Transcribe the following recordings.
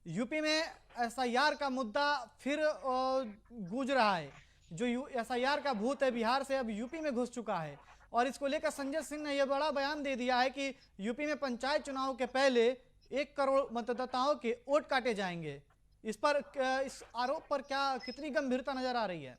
UP में SIR का मुद्दा फिर गूंज रहा है। जो एसआईआर का भूत है बिहार से अब यूपी में घुस चुका है। और इसको लेकर संजय सिंह ने यह बड़ा बयान दे दिया है कि यूपी में पंचायत चुनाव के पहले 1 करोड़ मतदाताओं के वोट काटे जाएंगे। इस पर इस आरोप पर क्या कितनी गंभीरता नजर आ रही है?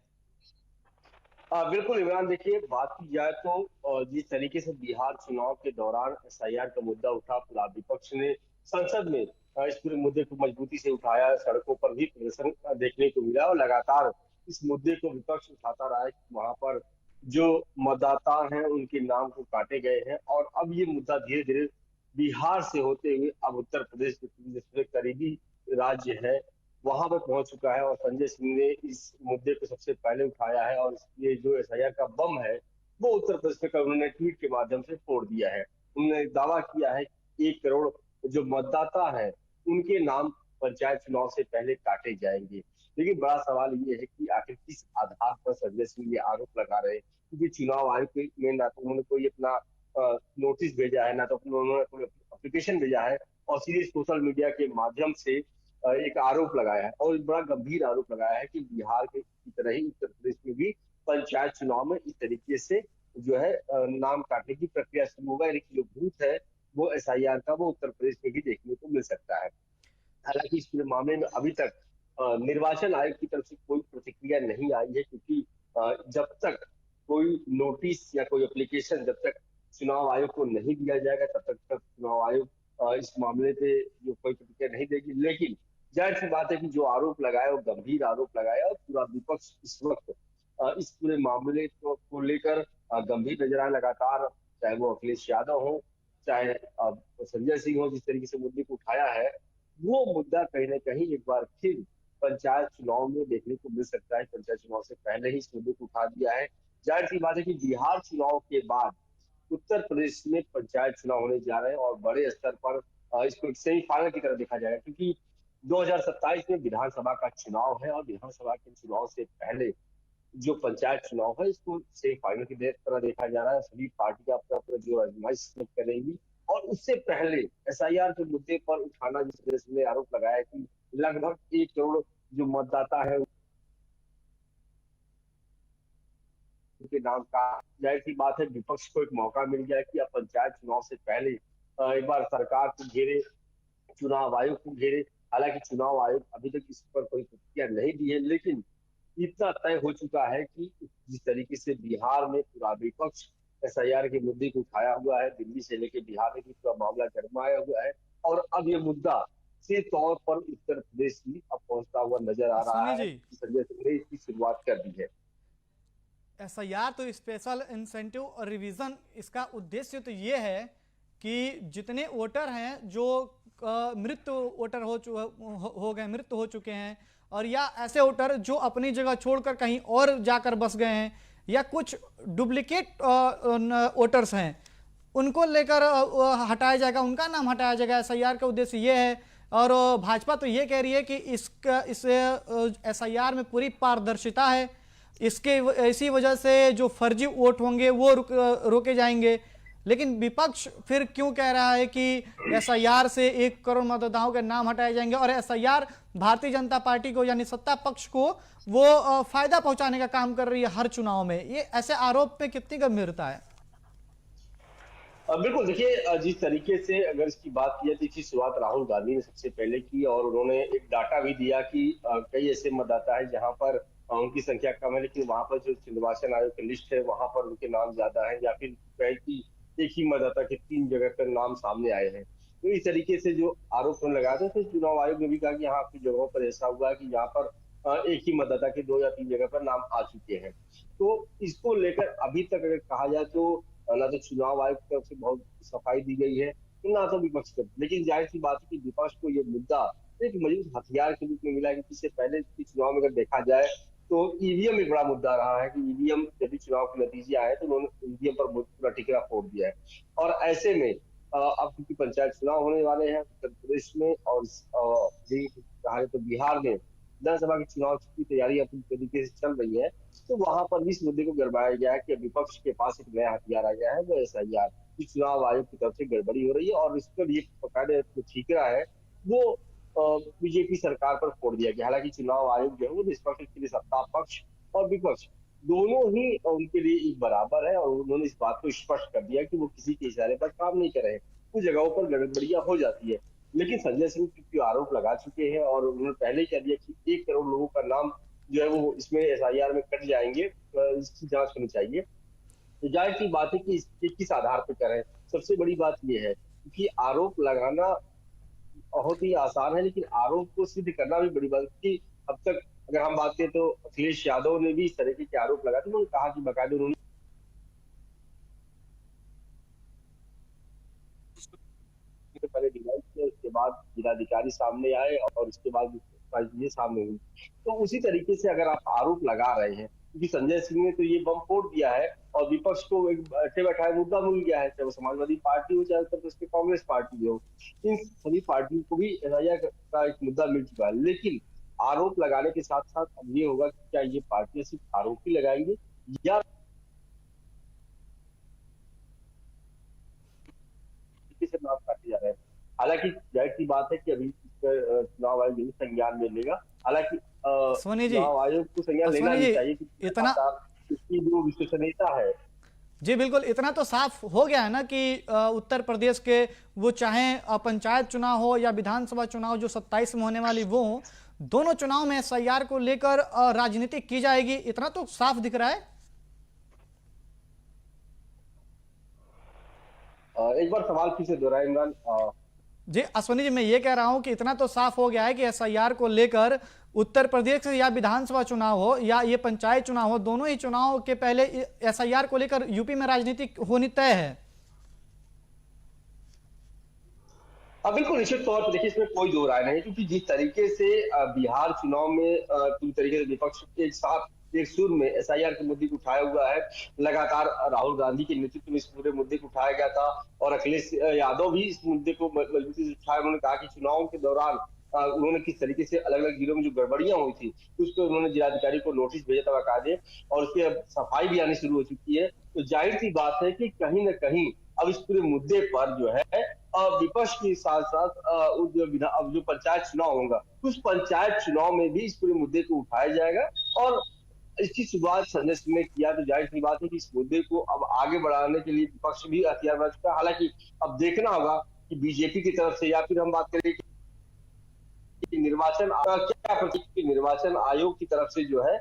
बिल्कुल इमरान, देखिए बात की जाए तो जिस तरीके से बिहार चुनाव के दौरान एसआईआर का मुद्दा उठा, पूरा विपक्ष ने संसद में इस पूरे मुद्दे को मजबूती से उठाया। सड़कों पर भी प्रदर्शन देखने को मिला और लगातार इस मुद्दे को विपक्ष उठाता रहा है कि वहां पर जो मतदाता हैं उनके नाम को काटे गए हैं। और अब ये मुद्दा धीरे धीरे बिहार से होते हुए अब उत्तर प्रदेश के जिसमें करीबी राज्य है वहां पर पहुंच चुका है। और संजय सिंह ने इस मुद्दे को सबसे पहले उठाया है और ये जो एसआईआर का बम है वो उत्तर प्रदेश में कल उन्होंने ट्वीट के माध्यम से फोड़ दिया है। उन्होंने दावा किया है कि 1 करोड़ जो मतदाता है उनके नाम पंचायत चुनाव से पहले काटे जाएंगे। लेकिन बड़ा सवाल ये है कि आखिर किस आधार पर संजय सिंह ये आरोप लगा रहे हैं, क्योंकि चुनाव आयोग में ना तो उन्होंने कोई अपना नोटिस भेजा है, ना तो उन्होंने कोई एप्लीकेशन भेजा है, और सीधे सोशल मीडिया के माध्यम से एक आरोप लगाया है और बड़ा गंभीर आरोप लगाया है कि बिहार के की तरह ही उत्तर प्रदेश में भी पंचायत चुनाव में इस तरीके से जो है नाम काटने की प्रक्रिया शुरू होगा। यानी कि जो भूत है वो एसआईआर का वो उत्तर प्रदेश में भी देखने को मिल सकता है। हालांकि इस पूरे मामले में अभी तक निर्वाचन आयोग की तरफ से कोई प्रतिक्रिया नहीं आई है, क्योंकि जब तक कोई नोटिस या कोई एप्लीकेशन जब तक चुनाव आयोग को नहीं दिया जाएगा तब तक चुनाव आयोग इस मामले पे जो कोई प्रतिक्रिया नहीं देगी। लेकिन जाहिर सी बात है कि जो आरोप लगाया वो गंभीर आरोप लगाया और पूरा विपक्ष इस वक्त इस पूरे मामले को लेकर गंभीर नजर आए लगातार। चाहे वो अखिलेश यादव हो, चाहे संजय सिंह हो, जिस तरीके से मुद्दे को उठाया है वो मुद्दा कहीं ना कहीं एक बार फिर पंचायत चुनाव में देखने को मिल सकता है। पंचायत चुनाव से पहले ही इस मुद्दे को उठा दिया है। जाहिर सी बात है कि बिहार चुनाव के बाद उत्तर प्रदेश में पंचायत चुनाव होने जा रहे हैं और बड़े स्तर पर इसको एक सेमीफाइनल की तरह देखा जाएगा, क्योंकि 2027 में विधानसभा का चुनाव है और विधानसभा के चुनाव से पहले जो पंचायत चुनाव है इसको सेमीफाइनल की तरह देखा जा रहा है। सभी पार्टियां अपना अपना जो आजमाइश करेंगी और उससे पहले एसआईआर के मुद्दे पर उठाना, जिस तरह से आरोप लगाया है कि लगभग 1 करोड़ जो मतदाता है उनके नाम का, जाहिर सी बात है विपक्ष को एक मौका मिल गया कि अब पंचायत चुनाव से पहले एक बार सरकार को घेरे, चुनाव आयोग को घेरे। हालांकि चुनाव आयोग अभी तक इस पर कोई प्रतिक्रिया नहीं दी है, लेकिन इतना तय हो चुका है कि जिस तरीके से बिहार में पूरा विपक्ष एसआईआर के मुद्दे को उठाया हुआ है, दिल्ली से लेकर बिहार में भी पूरा मामला गरमाया हुआ है। और अब ये मुद्दा सीधे तौर पर उत्तर प्रदेश में अब पहुंचता हुआ नजर आ रहा सनी है। जी, संजय सिंह ने इसकी शुरुआत कर दी है। एसआईआर तो स्पेशल इंसेंटिव और रिवीजन, इसका उद्देश्य तो ये है कि जितने वोटर हैं जो मृत वोटर हो गए, मृत हो चुके हैं, और या ऐसे वोटर जो अपनी जगह छोड़कर कहीं और जाकर बस गए हैं, या कुछ डुप्लीकेट वोटर्स हैं, उनको लेकर हटाया जाएगा, उनका नाम हटाया जाएगा। एसआईआर का उद्देश्य ये है। और भाजपा तो ये कह रही है कि इस एसआईआर में पूरी पारदर्शिता है, इसके इसी वजह से जो फर्जी वोट होंगे वो रोके जाएंगे। लेकिन विपक्ष फिर क्यों कह रहा है कि एसआईआर से 1 करोड़ मतदाताओं के नाम हटाए जाएंगे, और एसआईआर भारतीय जनता पार्टी को यानी सत्ता पक्ष को वो फायदा पहुंचाने का काम कर रही है हर चुनाव में? ये ऐसे आरोप पे कितनी गंभीरता है? बिल्कुल, देखिए जिस तरीके से अगर इसकी बात की जाए तो इसकी शुरुआत राहुल गांधी ने सबसे पहले की और उन्होंने एक डाटा भी दिया कि कई ऐसे मतदाता है जहां पर उनकी संख्या कम है, लेकिन वहां पर जो निर्वाचन आयोग की लिस्ट है वहां पर उनके नाम ज्यादा है, या फिर कहे कि एक ही मतदाता के 3 जगह पर नाम सामने आए हैं। तो इस तरीके से जो आरोप उन्होंने लगाया था, तो चुनाव आयोग ने भी कहा कि यहाँ आपकी जगहों पर ऐसा हुआ है कि यहाँ पर एक ही मतदाता के 2 या 3 जगह पर नाम आ चुके हैं। तो इसको लेकर अभी तक अगर कहा जाए तो ना तो चुनाव आयोग की तरफ से बहुत सफाई दी गई है, तो ना तो विपक्ष की। लेकिन जाहिर सी बात है कि विपक्ष को ये मुद्दा एक मजबूत हथियार के रूप में मिला है, क्योंकि इससे पहले के चुनाव में अगर देखा जाए तो ईवीएम एक बड़ा मुद्दा रहा है कि ईवीएम यदि चुनाव के नतीजे आए तो उन्होंने ईवीएम पर पूरा टिकरा फोड़ दिया है। और ऐसे में अब क्योंकि पंचायत चुनाव होने वाले हैं उत्तर प्रदेश में और कहा जाए तो बिहार में विधानसभा के चुनाव की तैयारी अपनी तरीके से चल रही है, तो वहां पर भी इस मुद्दे को गड़बड़ाया गया है कि विपक्ष के पास एक नया हथियार आ गया है, वो एसआईआर की चुनाव आयोग की तरफ से गड़बड़ी हो रही है और इस पर ये पकड़े जो ठीकरा है वो बीजेपी सरकार पर फोड़ दिया गया। हालांकि चुनाव आयोग जो है वो निष्पक्ष के लिए सत्ता पक्ष और विपक्ष दोनों ही उनके लिए एक बराबर है, और उन्होंने इस बात को स्पष्ट कर दिया कि वो किसी के इशारे पर काम नहीं कर रहे हैं। कुछ जगहों पर गड़बड़ियां हो जाती है, लेकिन संजय सिंह क्योंकि आरोप लगा चुके हैं और उन्होंने पहले ही कह दिया कि 1 करोड़ लोगों का नाम जो है वो इसमें एसआईआर में कट जाएंगे, इसकी जांच होनी चाहिए। तो जाहिर सी बात है कि इसके किस आधार पर करें। सबसे बड़ी बात यह है कि आरोप लगाना बहुत ही आसान है, लेकिन आरोप को सिद्ध करना भी बड़ी बात है। कि अब तक अगर हम बात करें तो अखिलेश यादव ने भी इस तरीके के आरोप लगाए थे। उन्होंने कहा कि बाकायदा उन्होंने पहले डिवाइस किया, उसके बाद जिलाधिकारी सामने आए और उसके बाद सारी चीजें सामने हुई। तो उसी तरीके से अगर आप आरोप लगा रहे हैं, क्योंकि संजय सिंह ने तो ये बम फोड़ दिया है और विपक्ष को एक बैठे बैठाए मुद्दा मिल गया है, चाहे वो समाजवादी पार्टी हो चाहे उत्तर प्रदेश की कांग्रेस पार्टी हो। इन सभी पार्टियों को भी एसआईआर का एक मुद्दा मिल चुका है। लेकिन आरोप लगाने के साथ साथ अब ये होगा कि क्या ये पार्टियां सिर्फ आरोप ही लगाएंगे या से नाम काटे जा रहे हैं। हालांकि जाहिर सी बात है कि अभी इस पर चुनाव आयोग यही संज्ञान में लेगा। हालांकि अश्वनी जी, चुनाव आयोग को संज्ञान लेना अश्वनी नहीं जी, चाहिए, क्योंकि इतना लगातार इसकी जो विश्वसनीयता है। जी बिल्कुल, इतना तो साफ हो गया है ना कि उत्तर प्रदेश के वो चाहे पंचायत चुनाव हो या विधानसभा चुनाव जो 27 में होने वाली वो हो, दोनों चुनाव में एसआईआर को लेकर राजनीति की जाएगी, इतना तो साफ दिख रहा है। एक बार सवाल फिर से दोहराए इमरान। जी अश्वनी जी, मैं ये कह रहा हूं कि इतना तो साफ हो गया है कि एसआईआर को लेकर उत्तर प्रदेश या विधानसभा चुनाव हो या ये पंचायत चुनाव हो, दोनों ही चुनाव के पहले एसआईआर को लेकर यूपी में राजनीति होनी तय है। अब बिल्कुल निश्चित तौर पर देखिए, इसमें कोई दो राय नहीं, क्योंकि जिस तरीके से बिहार चुनाव में पूरी तरीके से विपक्ष के साथ एक सुर में एसआईआर के मुद्दे को उठाया हुआ है। लगातार राहुल गांधी के नेतृत्व में इस पूरे मुद्दे को उठाया गया था और अखिलेश यादव भी इस मुद्दे को मजबूती से उठाया। उन्होंने कहा कि चुनाव के दौरान उन्होंने किस तरीके से अलग अलग जिलों में जो गड़बड़ियां हुई थी उस पर उन्होंने जिलाधिकारी को नोटिस भेजा था बाकायदे, और उसकी अब सफाई भी आनी शुरू हो चुकी है। तो जाहिर सी बात है कि कहीं ना कहीं अब इस पूरे मुद्दे पर जो है विपक्ष के साथ साथ अब जो पंचायत चुनाव होगा उस पंचायत चुनाव में भी इस पूरे मुद्दे को उठाया जाएगा। और इसकी शुरुआत संजय सिंह ने किया, तो जाहिर सी बात है कि इस मुद्दे को अब आगे बढ़ाने के लिए विपक्ष भी हथियार बन चुका है। हालांकि अब देखना होगा कि बीजेपी की तरफ से या फिर हम बात करें कि निर्वाचन क्या प्रतिक्रिया निर्वाचन आयोग की तरफ से जो है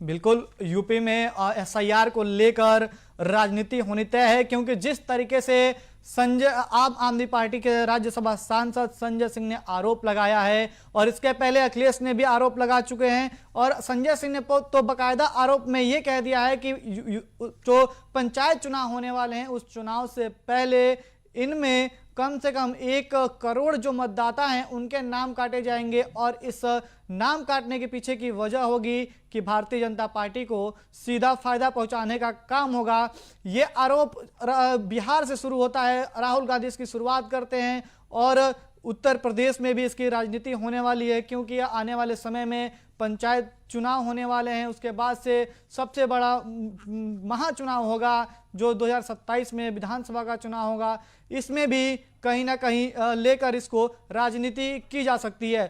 बिल्कुल, यूपी में एसआईआर को लेकर राजनीति होनी तय है, क्योंकि जिस तरीके से संजय आम आदमी पार्टी के राज्यसभा सांसद संजय सिंह ने आरोप लगाया है और इसके पहले अखिलेश ने भी आरोप लगा चुके हैं, और संजय सिंह ने तो बकायदा आरोप में ये कह दिया है कि जो पंचायत चुनाव होने वाले हैं उस चुनाव से पहले इनमें कम से कम 1 करोड़ जो मतदाता हैं उनके नाम काटे जाएंगे, और इस नाम काटने के पीछे की वजह होगी कि भारतीय जनता पार्टी को सीधा फायदा पहुंचाने का काम होगा। ये आरोप बिहार से शुरू होता है, राहुल गांधी इसकी शुरुआत करते हैं और उत्तर प्रदेश में भी इसकी राजनीति होने वाली है, क्योंकि आने वाले समय में पंचायत चुनाव होने वाले हैं। उसके बाद से सबसे बड़ा महाचुनाव होगा जो 2027 में विधानसभा का चुनाव होगा, इसमें भी कहीं ना कहीं लेकर इसको राजनीति की जा सकती है।